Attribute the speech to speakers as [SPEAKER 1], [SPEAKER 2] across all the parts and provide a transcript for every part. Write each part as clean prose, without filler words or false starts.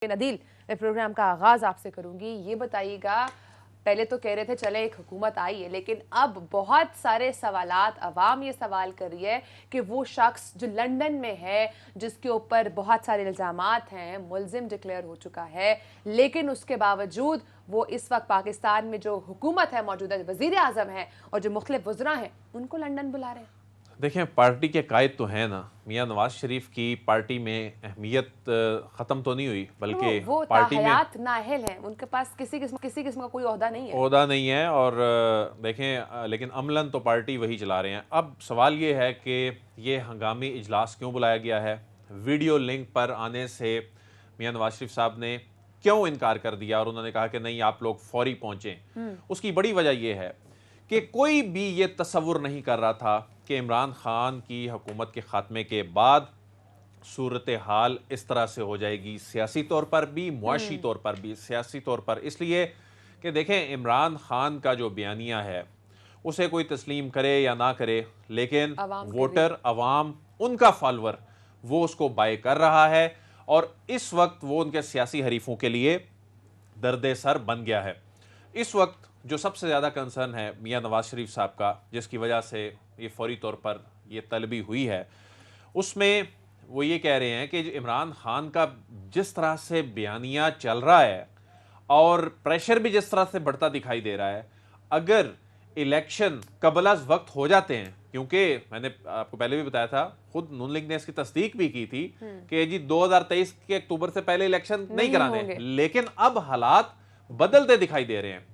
[SPEAKER 1] नदील, मैं प्रोग्राम का आगाज आपसे करूंगी। ये बताइएगा, पहले तो कह रहे थे चले एक हुकूमत आई है, लेकिन अब बहुत सारे सवालात अवाम ये सवाल कर रही है कि वो शख्स जो लंदन में है, जिसके ऊपर बहुत सारे इल्जामात हैं, मुलजिम डिक्लेयर हो चुका है, लेकिन उसके बावजूद वो इस वक्त पाकिस्तान में जो हुकूमत है, मौजूदा वजीर आजम है और जो मुख्तलिफ वज़रा हैं, उनको लंदन बुला रहे हैं।
[SPEAKER 2] देखें, पार्टी के कायद तो हैं ना, मियां नवाज शरीफ की पार्टी में अहमियत ख़त्म तो नहीं हुई, बल्कि
[SPEAKER 1] वो
[SPEAKER 2] पार्टी में
[SPEAKER 1] नाअहल हैं, उनके पास किसी किस्म का कोई ओहदा नहीं है।
[SPEAKER 2] ओहदा नहीं है। और देखें, लेकिन अमलन तो पार्टी वही चला रहे हैं। अब सवाल ये है कि ये हंगामी इजलास क्यों बुलाया गया है, वीडियो लिंक पर आने से मियां नवाज शरीफ साहब ने क्यों इनकार कर दिया और उन्होंने कहा कि नहीं, आप लोग फौरी पहुँचें। उसकी बड़ी वजह यह है कि कोई भी ये तसव्वुर नहीं कर रहा था कि इमरान खान की हुकूमत के ख़ात्मे के बाद सूरत हाल इस तरह से हो जाएगी, सियासी तौर पर भी, मुआशी तौर पर भी। सियासी तौर पर इसलिए कि देखें, इमरान खान का जो बयानिया है उसे कोई तस्लीम करे या ना करे, लेकिन वोटर, अवाम, उनका फॉलोअर, वो उसको बाय कर रहा है और इस वक्त वो उनके सियासी हरीफों के लिए दर्द सर बन गया है। इस वक्त जो सबसे ज़्यादा कंसर्न है मियां नवाज शरीफ साहब का, जिसकी वजह से ये फौरी तौर पर ये तलबी हुई है, उसमें वो ये कह रहे हैं कि इमरान खान का जिस तरह से बयानिया चल रहा है और प्रेशर भी जिस तरह से बढ़ता दिखाई दे रहा है, अगर इलेक्शन कबल वक्त हो जाते हैं, क्योंकि मैंने आपको पहले भी बताया था, खुद नून लीग ने इसकी तस्दीक भी की थी कि जी 2023 के अक्टूबर से पहले इलेक्शन नहीं कराने, लेकिन अब हालात बदलते दिखाई दे रहे हैं।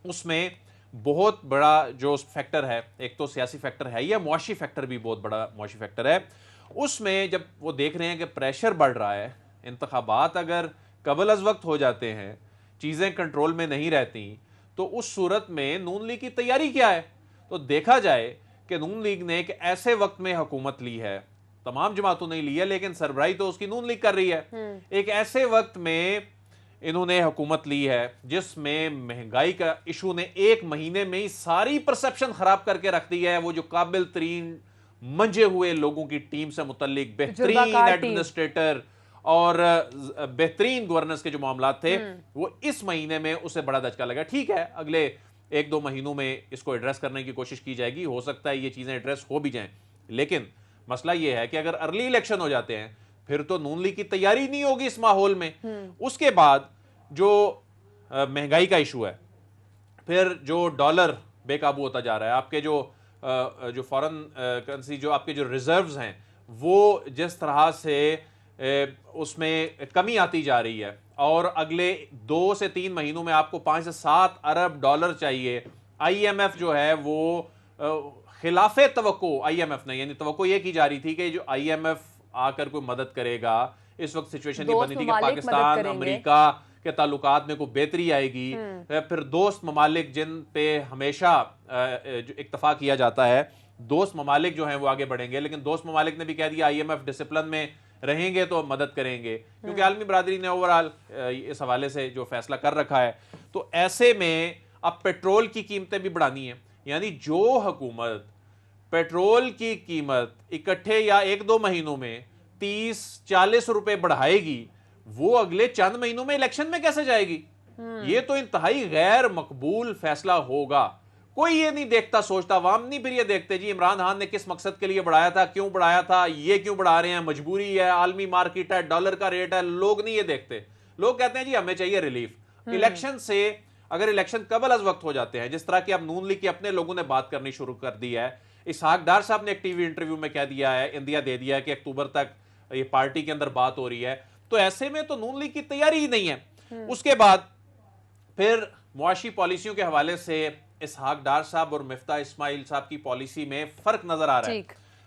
[SPEAKER 2] उसमें बहुत बड़ा जो फैक्टर है, एक तो सियासी फैक्टर है, या मुआशी फैक्टर भी बहुत बड़ा मुआशी फैक्टर है। उसमें जब वो देख रहे हैं कि प्रेशर बढ़ रहा है, इंतखाबात अगर कबल अज वक्त हो जाते हैं, चीज़ें कंट्रोल में नहीं रहती, तो उस सूरत में नून लीग की तैयारी क्या है। तो देखा जाए कि नून लीग ने एक ऐसे वक्त में हुकूमत ली है, तमाम जमातों ने ली है, लेकिन सरबराही तो उसकी नून लीग कर रही है। एक ऐसे वक्त में इन्होंने हुकूमत ली है जिसमें महंगाई का इशू ने एक महीने में ही सारी परसेप्शन खराब करके रख दी है। वो जो काबिल तरीन मंजे हुए लोगों की टीम से मुतल्लिक बेहतरीन एडमिनिस्ट्रेटर और बेहतरीन गवर्नेंस के जो मामला थे, वो इस महीने में उसे बड़ा धचका लगा। ठीक है, अगले 1-2 महीनों में इसको एड्रेस करने की कोशिश की जाएगी, हो सकता है ये चीजें एड्रेस हो भी जाएं, लेकिन मसला ये है कि अगर अर्ली इलेक्शन हो जाते हैं, फिर तो नून लीग की तैयारी नहीं होगी इस माहौल में। उसके बाद जो महंगाई का इशू है, फिर जो डॉलर बेकाबू होता जा रहा है, आपके जो फॉरेन करेंसी, जो आपके जो रिजर्व्स हैं, वो जिस तरह से उसमें कमी आती जा रही है और अगले 2 से 3 महीनों में आपको 5 से 7 अरब डॉलर चाहिए। IMF जो है वो खिलाफे तवक्को, IMF ने, यानी तवक्को ये की जा रही थी कि जो IMF आकर कोई मदद करेगा। इस वक्त सिचुएशन ये बनी थी कि पाकिस्तान अमेरिका के ताल्लुकात में कोई बेहतरी आएगी, फिर दोस्त ममालिक जिन पे हमेशा जो इत्तफाक किया जाता है, दोस्त ममालिक जो हैं वो आगे बढ़ेंगे, लेकिन दोस्त ममालिक ने भी कह दिया IMF डिसिप्लिन में रहेंगे तो मदद करेंगे, क्योंकि आलमी बरादरी ने ओवरऑल इस हवाले से जो फैसला कर रखा है। तो ऐसे में अब पेट्रोल की कीमतें भी बढ़ानी है, यानी जो हुकूमत पेट्रोल की कीमत इकट्ठे या 1-2 महीनों में 30-40 रुपए बढ़ाएगी, वो अगले चंद महीनों में इलेक्शन में कैसे जाएगी। ये तो इंतहाई गैर मकबूल फैसला होगा। कोई ये नहीं देखता, सोचता, अवाम नहीं फिर ये देखते जी इमरान खान ने किस मकसद के लिए बढ़ाया था, क्यों बढ़ाया था, ये क्यों बढ़ा रहे हैं, मजबूरी है, आलमी मार्केट है, डॉलर का रेट है। लोग नहीं ये देखते। लोग कहते हैं जी हमें चाहिए रिलीफ। इलेक्शन से अगर इलेक्शन कबल अज वक्त हो जाते हैं, जिस तरह की अब नून लीग के अपने लोगों ने बात करनी शुरू कर दी है, इसहाक डार साहब ने एक टीवी इंटरव्यू में कह दिया है, इंदिया दे दिया है कि अक्टूबर तक ये पार्टी के अंदर बात हो रही है, तो ऐसे में तो नून लीग की तैयारी ही नहीं है। उसके बाद फिर मुआशी पॉलिसियों के हवाले से इसहाक डार साहब और मिफ्ता इस्माइल साहब की पॉलिसी में फर्क नजर आ रहा है।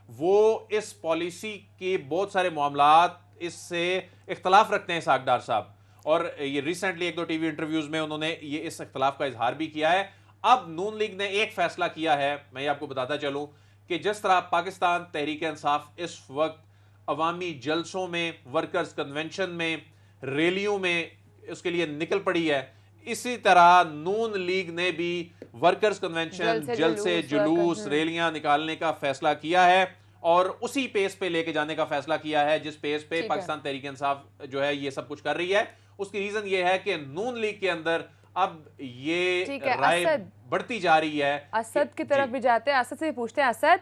[SPEAKER 2] वो इस पॉलिसी के बहुत सारे मामलात इससे इख्तलाफ रखते हैं इसहाक डार साहब, और ये रिसेंटली 1-2 टीवी इंटरव्यूज में उन्होंने ये इस इख्तलाफ का इजहार भी किया है। अब नून लीग ने एक फैसला किया है, मैं ये आपको बताता चलूं कि जिस तरह पाकिस्तान तहरीक इंसाफ इस वक्त अवामी जलसों में, वर्कर्स कन्वेंशन में, रैलियों में उसके लिए निकल पड़ी है, इसी तरह नून लीग ने भी वर्कर्स कन्वेंशन, जलसे, जुलूस, रैलियां निकालने का फैसला किया है और उसी पेस पे लेके जाने का फैसला किया है जिस पेस पे पाकिस्तान तहरीक इंसाफ जो है ये सब कुछ कर रही है। उसकी रीजन ये है कि नून लीग के अंदर अब ये
[SPEAKER 1] ठीक है,
[SPEAKER 2] राय
[SPEAKER 1] असद
[SPEAKER 2] बढ़ती जा रही है।
[SPEAKER 1] असद की तरफ
[SPEAKER 2] जी।
[SPEAKER 1] भी जाते हैं। असद से भी पूछते हैं, असद,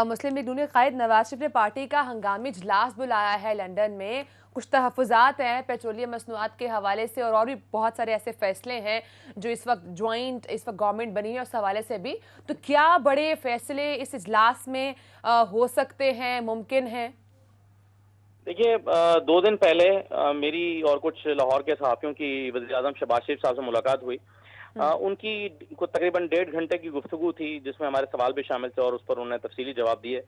[SPEAKER 1] मुस्लिम लीग नून के कायद नवाज शरीफ ने पार्टी का हंगामी इजलास बुलाया है लंदन में। कुछ तहफ़्फ़ुज़ात हैं पेट्रोलियम मसनूआत के हवाले से, और भी बहुत सारे ऐसे फैसले हैं जो इस वक्त गवर्नमेंट बनी है उस हवाले से भी। तो क्या बड़े फैसले इस इजलास में हो सकते हैं, मुमकिन हैं?
[SPEAKER 3] देखिए, 2 दिन पहले मेरी और कुछ लाहौर के सहाफ़ियों की वज़ीर-ए-आज़म शहबाज शरीफ साहब से मुलाकात हुई। उनकी को तकरीबन 1.5 घंटे की गुफ्तगू थी, जिसमें हमारे सवाल भी शामिल थे और उस पर उन्होंने तफसीली जवाब दिए।